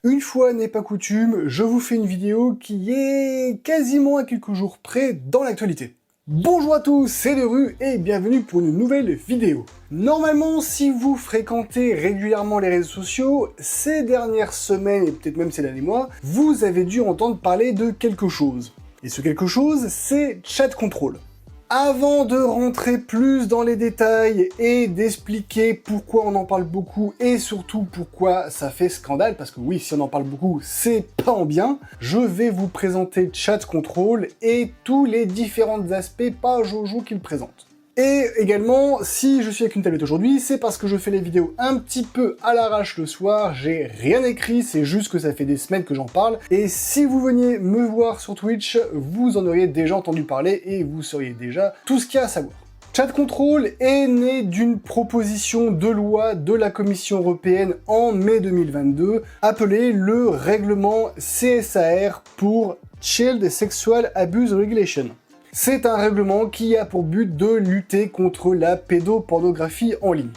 Une fois n'est pas coutume, je vous fais une vidéo qui est quasiment à quelques jours près dans l'actualité. Bonjour à tous, c'est Deru et bienvenue pour une nouvelle vidéo. Normalement, si vous fréquentez régulièrement les réseaux sociaux, ces dernières semaines et peut-être même ces derniers mois, vous avez dû entendre parler de quelque chose. Et ce quelque chose, c'est Chat Control. Avant de rentrer plus dans les détails et d'expliquer pourquoi on en parle beaucoup et surtout pourquoi ça fait scandale, parce que oui, si on en parle beaucoup, c'est pas en bien, je vais vous présenter Chat Control et tous les différents aspects pas jojo qu'il présente. Et également, si je suis avec une tablette aujourd'hui, c'est parce que je fais les vidéos un petit peu à l'arrache le soir, j'ai rien écrit, c'est juste que ça fait des semaines que j'en parle, et si vous veniez me voir sur Twitch, vous en auriez déjà entendu parler et vous sauriez déjà tout ce qu'il y a à savoir. Chat Control est né d'une proposition de loi de la Commission européenne en mai 2022, appelée le règlement CSAR pour Child Sexual Abuse Regulation. C'est un règlement qui a pour but de lutter contre la pédopornographie en ligne.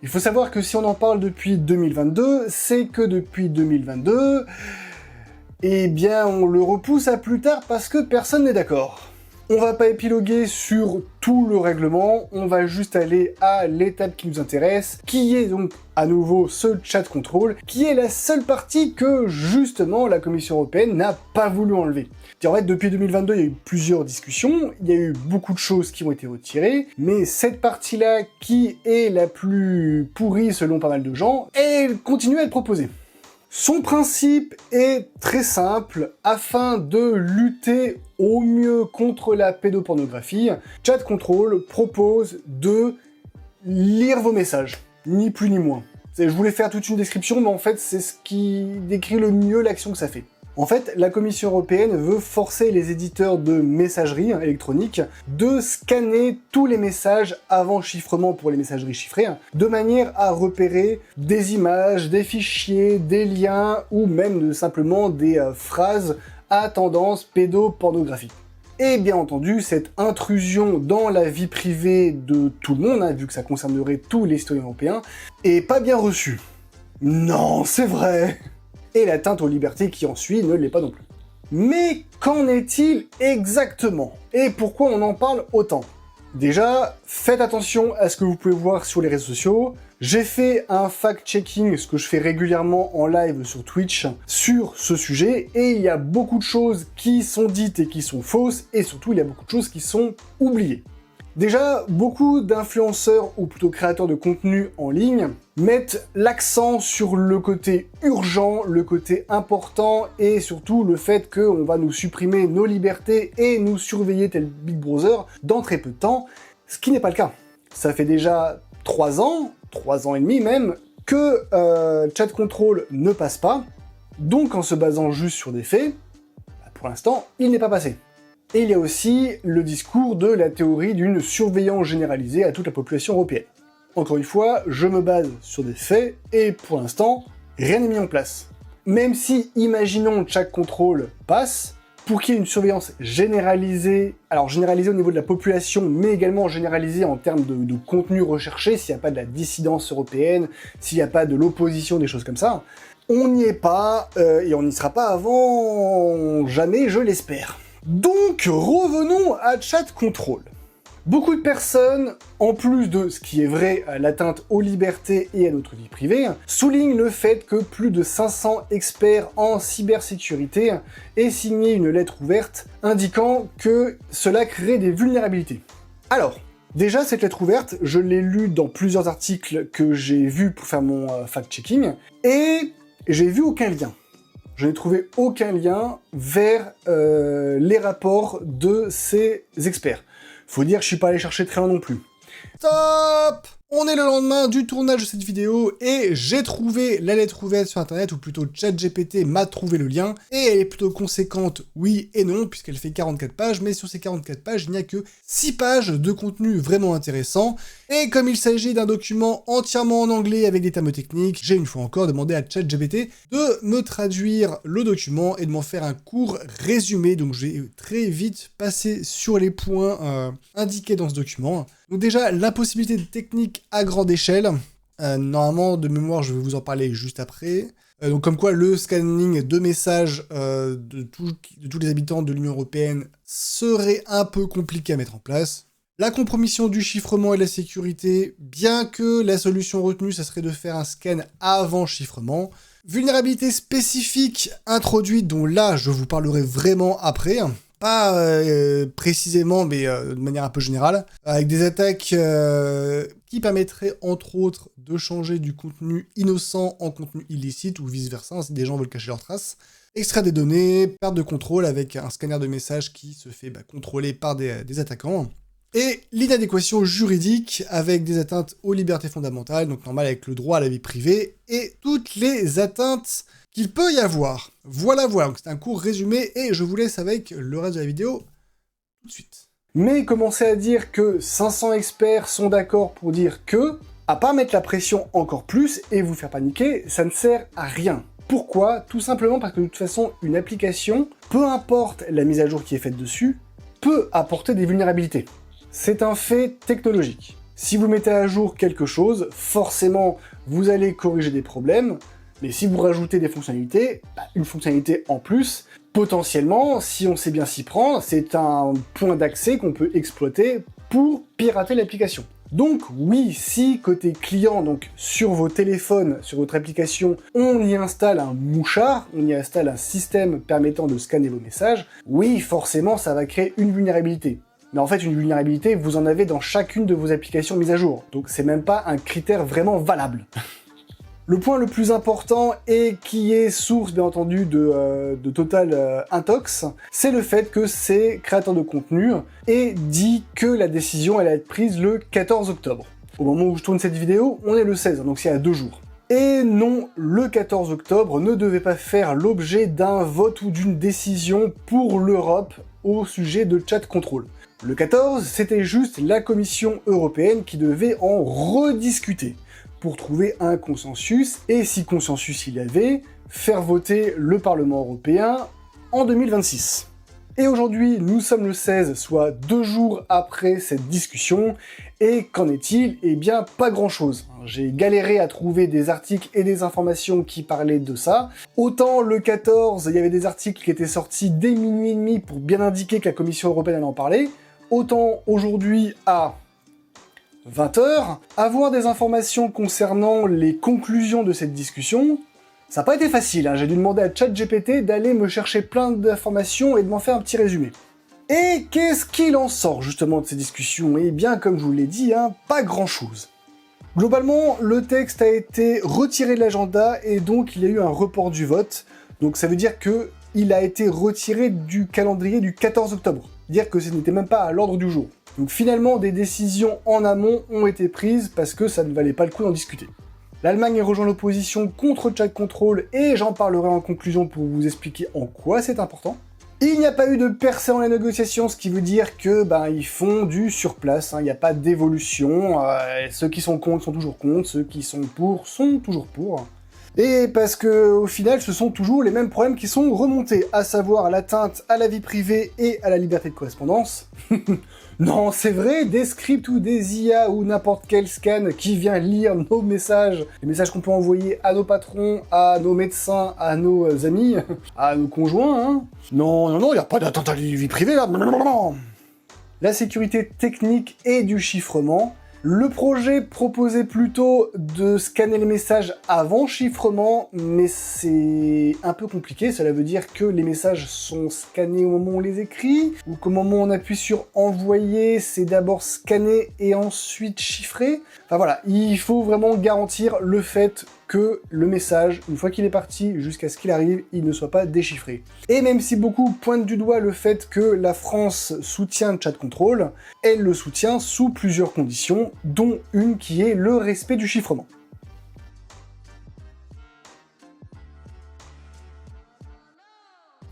Il faut savoir que si on en parle depuis 2022, c'est que depuis 2022, eh bien on le repousse à plus tard parce que personne n'est d'accord. On va pas épiloguer sur tout le règlement, on va juste aller à l'étape qui nous intéresse, qui est donc à nouveau ce Chat Control, qui est la seule partie que justement la Commission européenne n'a pas voulu enlever. En fait, depuis 2022, il y a eu plusieurs discussions, il y a eu beaucoup de choses qui ont été retirées, mais cette partie-là, qui est la plus pourrie selon pas mal de gens, elle continue à être proposée. Son principe est très simple, afin de lutter au mieux contre la pédopornographie, Chat Control propose de lire vos messages, ni plus ni moins. Je voulais faire toute une description, mais en fait c'est ce qui décrit le mieux l'action que ça fait. En fait, la Commission européenne veut forcer les éditeurs de messagerie électronique de scanner tous les messages avant chiffrement pour les messageries chiffrées, de manière à repérer des images, des fichiers, des liens ou même simplement des phrases à tendance pédopornographique. Et bien entendu, cette intrusion dans la vie privée de tout le monde, vu que ça concernerait tous les citoyens européens, est pas bien reçue. Non, c'est vrai! Et l'atteinte aux libertés qui en suit ne l'est pas non plus. Mais qu'en est-il exactement? Et pourquoi on en parle autant? Déjà, faites attention à ce que vous pouvez voir sur les réseaux sociaux. J'ai fait un fact-checking, ce que je fais régulièrement en live sur Twitch, sur ce sujet, et il y a beaucoup de choses qui sont dites et qui sont fausses, et surtout il y a beaucoup de choses qui sont oubliées. Déjà, beaucoup d'influenceurs, ou plutôt créateurs de contenu en ligne, mettent l'accent sur le côté urgent, le côté important, et surtout le fait qu'on va nous supprimer nos libertés et nous surveiller tel Big Brother dans très peu de temps, ce qui n'est pas le cas. Ça fait déjà 3 ans et demi même, que Chat Control ne passe pas, donc en se basant juste sur des faits, pour l'instant, il n'est pas passé. Et il y a aussi le discours de la théorie d'une surveillance généralisée à toute la population européenne. Encore une fois, je me base sur des faits, et pour l'instant, rien n'est mis en place. Même si, imaginons, Chat Control passe, pour qu'il y ait une surveillance généralisée, alors généralisée au niveau de la population, mais également généralisée en termes de contenu recherché, s'il n'y a pas de la dissidence européenne, s'il n'y a pas de l'opposition, des choses comme ça, on n'y est pas, et on n'y sera pas avant jamais, je l'espère. Donc, revenons à Chat Control. Beaucoup de personnes, en plus de ce qui est vrai à l'atteinte aux libertés et à notre vie privée, soulignent le fait que plus de 500 experts en cybersécurité aient signé une lettre ouverte indiquant que cela crée des vulnérabilités. Alors, déjà, cette lettre ouverte, je l'ai lue dans plusieurs articles que j'ai vus pour faire mon fact-checking, et j'ai vu aucun lien. Je n'ai trouvé aucun lien vers les rapports de ces experts. Faut dire que je suis pas allé chercher très loin non plus. Stop! On est le lendemain du tournage de cette vidéo et j'ai trouvé la lettre ouverte sur internet, ou plutôt ChatGPT m'a trouvé le lien, et elle est plutôt conséquente, oui et non, puisqu'elle fait 44 pages, mais sur ces 44 pages, il n'y a que 6 pages de contenu vraiment intéressant, et comme il s'agit d'un document entièrement en anglais avec des termes techniques, j'ai une fois encore demandé à ChatGPT de me traduire le document et de m'en faire un court résumé, donc je vais très vite passer sur les points indiqués dans ce document. Donc déjà, l'impossibilité technique à grande échelle. Normalement, de mémoire, je vais vous en parler juste après. Donc comme quoi le scanning de messages de tous les habitants de l'Union Européenne serait un peu compliqué à mettre en place. La compromission du chiffrement et de la sécurité, bien que la solution retenue, ça serait de faire un scan avant chiffrement. Vulnérabilité spécifique introduite, dont là, je vous parlerai vraiment après. Pas précisément, mais de manière un peu générale. Avec des attaques qui permettraient, entre autres, de changer du contenu innocent en contenu illicite, ou vice-versa, si des gens veulent cacher leurs traces. Extrait des données, perte de contrôle avec un scanner de messages qui se fait contrôler par des attaquants. Et l'inadéquation juridique avec des atteintes aux libertés fondamentales, donc normal avec le droit à la vie privée, et toutes les atteintes qu'il peut y avoir. Voilà, donc c'est un court résumé, et je vous laisse avec le reste de la vidéo tout de suite. Mais commencer à dire que 500 experts sont d'accord pour dire que, à pas mettre la pression encore plus et vous faire paniquer, ça ne sert à rien. Pourquoi? Tout simplement parce que de toute façon, une application, peu importe la mise à jour qui est faite dessus, peut apporter des vulnérabilités. C'est un fait technologique. Si vous mettez à jour quelque chose, forcément, vous allez corriger des problèmes, mais si vous rajoutez des fonctionnalités, une fonctionnalité en plus, potentiellement, si on sait bien s'y prendre, c'est un point d'accès qu'on peut exploiter pour pirater l'application. Donc oui, si côté client, donc sur vos téléphones, sur votre application, on y installe un mouchard, on y installe un système permettant de scanner vos messages, oui, forcément, ça va créer une vulnérabilité. Mais en fait, une vulnérabilité, vous en avez dans chacune de vos applications mises à jour. Donc c'est même pas un critère vraiment valable. Le point le plus important, et qui est source, bien entendu, de total intox, c'est le fait que ces créateurs de contenu aient dit que la décision allait être prise le 14 octobre. Au moment où je tourne cette vidéo, on est le 16, donc c'est à 2 jours. Et non, le 14 octobre ne devait pas faire l'objet d'un vote ou d'une décision pour l'Europe au sujet de chat control. Le 14, c'était juste la Commission européenne qui devait en rediscuter pour trouver un consensus, et si consensus il y avait, faire voter le Parlement européen en 2026. Et aujourd'hui, nous sommes le 16, soit 2 jours après cette discussion, et qu'en est-il? Eh bien, pas grand-chose. J'ai galéré à trouver des articles et des informations qui parlaient de ça. Autant le 14, il y avait des articles qui étaient sortis dès minuit et demi pour bien indiquer que la Commission européenne allait en parler, autant aujourd'hui à 20h, avoir des informations concernant les conclusions de cette discussion, ça n'a pas été facile, hein. J'ai dû demander à ChatGPT d'aller me chercher plein d'informations et de m'en faire un petit résumé. Et qu'est-ce qu'il en sort justement de ces discussions? Eh bien, comme je vous l'ai dit, hein, pas grand-chose. Globalement, le texte a été retiré de l'agenda et donc il y a eu un report du vote. Donc ça veut dire que il a été retiré du calendrier du 14 octobre. Dire que ce n'était même pas à l'ordre du jour. Donc finalement, des décisions en amont ont été prises parce que ça ne valait pas le coup d'en discuter. L'Allemagne rejoint l'opposition contre chat control et j'en parlerai en conclusion pour vous expliquer en quoi c'est important. Il n'y a pas eu de percée dans les négociations, ce qui veut dire que ils font du surplace, hein, il n'y a pas d'évolution, ceux qui sont contre sont toujours contre, ceux qui sont toujours pour. Et parce que au final, ce sont toujours les mêmes problèmes qui sont remontés, à savoir l'atteinte à la vie privée et à la liberté de correspondance. Non, c'est vrai, des scripts ou des IA ou n'importe quel scan qui vient lire nos messages, les messages qu'on peut envoyer à nos patrons, à nos médecins, à nos amis, à nos conjoints, hein. Non, il n'y a pas d'atteinte à la vie privée, là. La sécurité technique et du chiffrement. Le projet proposait plutôt de scanner les messages avant chiffrement, mais c'est un peu compliqué, cela veut dire que les messages sont scannés au moment où on les écrit, ou qu'au moment où on appuie sur envoyer, c'est d'abord scanné et ensuite chiffré. Enfin voilà, il faut vraiment garantir le fait que le message, une fois qu'il est parti jusqu'à ce qu'il arrive, il ne soit pas déchiffré. Et même si beaucoup pointent du doigt le fait que la France soutient chat control, elle le soutient sous plusieurs conditions, dont une qui est le respect du chiffrement.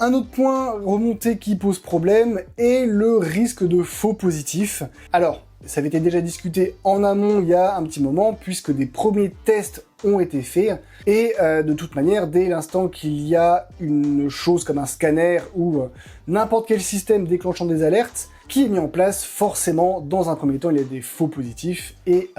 Un autre point remonté qui pose problème est le risque de faux positifs. Alors, ça avait été déjà discuté en amont il y a un petit moment, puisque des premiers tests ont été faits, et de toute manière, dès l'instant qu'il y a une chose comme un scanner ou n'importe quel système déclenchant des alertes, qui est mis en place. Forcément, dans un premier temps, il y a des faux positifs et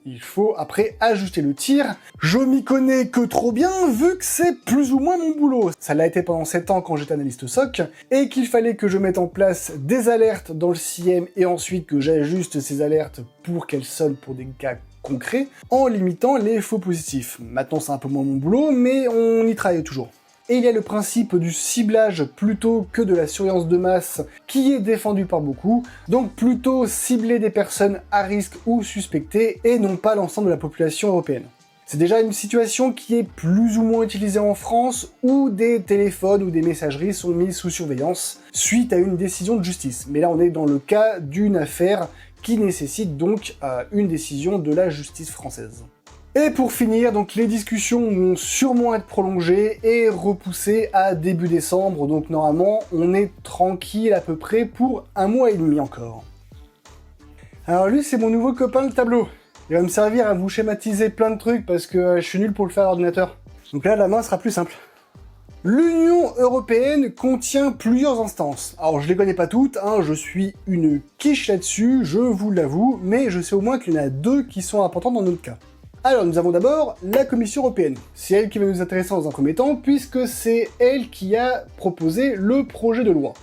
il faut après ajuster le tir. Je m'y connais que trop bien, vu que c'est plus ou moins mon boulot. Ça l'a été pendant 7 ans quand j'étais analyste SOC, et qu'il fallait que je mette en place des alertes dans le CIEM et ensuite que j'ajuste ces alertes pour qu'elles sonnent pour des cas concrets, en limitant les faux positifs. Maintenant, c'est un peu moins mon boulot, mais on y travaille toujours. Et il y a le principe du ciblage plutôt que de la surveillance de masse qui est défendu par beaucoup, donc plutôt cibler des personnes à risque ou suspectées et non pas l'ensemble de la population européenne. C'est déjà une situation qui est plus ou moins utilisée en France où des téléphones ou des messageries sont mis sous surveillance suite à une décision de justice. Mais là on est dans le cas d'une affaire qui nécessite donc une décision de la justice française. Et pour finir, donc les discussions vont sûrement être prolongées et repoussées à début décembre, donc normalement on est tranquille à peu près pour 1 mois et demi encore. Alors lui c'est mon nouveau copain le tableau. Il va me servir à vous schématiser plein de trucs parce que je suis nul pour le faire à l'ordinateur. Donc là la main sera plus simple. L'Union européenne contient plusieurs instances. Alors je les connais pas toutes, hein, je suis une quiche là-dessus, je vous l'avoue, mais je sais au moins qu'il y en a 2 qui sont importantes dans notre cas. Alors nous avons d'abord la Commission européenne. C'est elle qui va nous intéresser dans un premier temps, puisque c'est elle qui a proposé le projet de loi.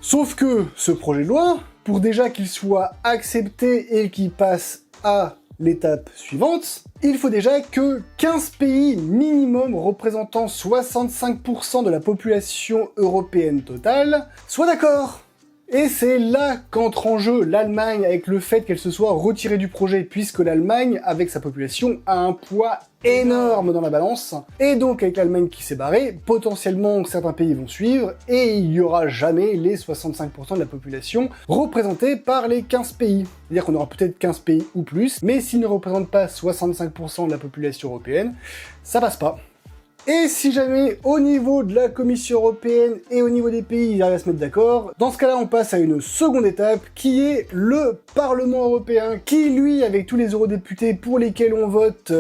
Sauf que ce projet de loi, pour déjà qu'il soit accepté et qu'il passe à l'étape suivante, il faut déjà que 15 pays minimum représentant 65% de la population européenne totale soient d'accord. Et c'est là qu'entre en jeu l'Allemagne avec le fait qu'elle se soit retirée du projet, puisque l'Allemagne, avec sa population, a un poids énorme dans la balance. Et donc avec l'Allemagne qui s'est barrée, potentiellement certains pays vont suivre, et il n'y aura jamais les 65% de la population représentés par les 15 pays. C'est-à-dire qu'on aura peut-être 15 pays ou plus, mais s'ils ne représentent pas 65% de la population européenne, ça passe pas. Et si jamais, au niveau de la Commission européenne et au niveau des pays, ils arrivent à se mettre d'accord, dans ce cas-là, on passe à une seconde étape, qui est le Parlement européen, qui, lui, avec tous les eurodéputés pour lesquels on vote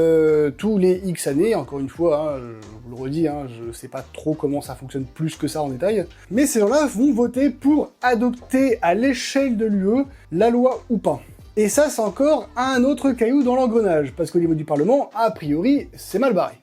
tous les X années, encore une fois, hein, je vous le redis, hein, je sais pas trop comment ça fonctionne plus que ça en détail, mais ces gens-là vont voter pour adopter à l'échelle de l'UE la loi ou pas. Et ça, c'est encore un autre caillou dans l'engrenage, parce qu'au niveau du Parlement, a priori, c'est mal barré.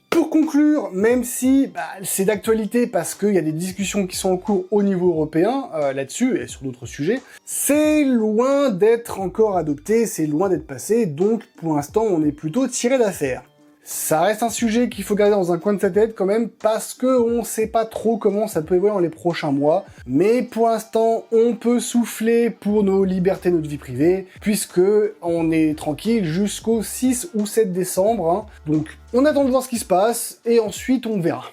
Pour conclure, même si c'est d'actualité parce qu'il y a des discussions qui sont en cours au niveau européen là-dessus et sur d'autres sujets, c'est loin d'être encore adopté, c'est loin d'être passé, donc pour l'instant on est plutôt tiré d'affaire. Ça reste un sujet qu'il faut garder dans un coin de sa tête quand même, parce qu'on sait pas trop comment ça peut évoluer dans les prochains mois, mais pour l'instant, on peut souffler pour nos libertés, notre vie privée, puisque on est tranquille jusqu'au 6 ou 7 décembre, hein. Donc on attend de voir ce qui se passe, et ensuite on verra.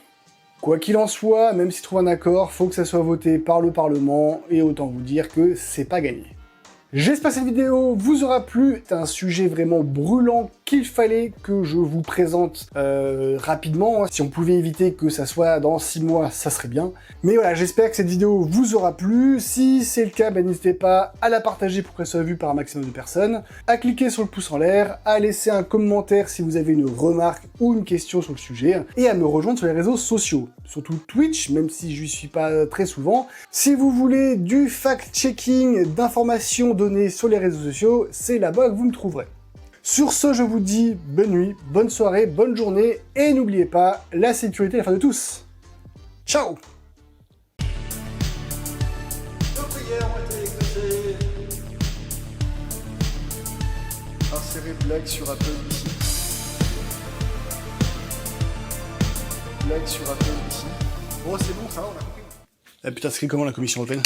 Quoi qu'il en soit, même s'il trouve un accord, faut que ça soit voté par le Parlement, et autant vous dire que c'est pas gagné. J'espère que cette vidéo vous aura plu, c'est un sujet vraiment brûlant qu'il fallait que je vous présente rapidement. Si on pouvait éviter que ça soit dans 6 mois, ça serait bien. Mais voilà, j'espère que cette vidéo vous aura plu. Si c'est le cas, n'hésitez pas à la partager pour qu'elle soit vue par un maximum de personnes, à cliquer sur le pouce en l'air, à laisser un commentaire si vous avez une remarque ou une question sur le sujet, et à me rejoindre sur les réseaux sociaux, surtout Twitch, même si je n'y suis pas très souvent. Si vous voulez du fact-checking, d'informations données sur les réseaux sociaux, c'est là-bas que vous me trouverez. Sur ce, je vous dis bonne nuit, bonne soirée, bonne journée, et n'oubliez pas, la sécurité est l'affaire de tous. Ciao! Nos prières ont été exaucées. Insérer blague sur Apple ici. Blague sur Apple ici. Oh, c'est bon, ça va, on a compris. Ah putain, c'est comment la Commission européenne?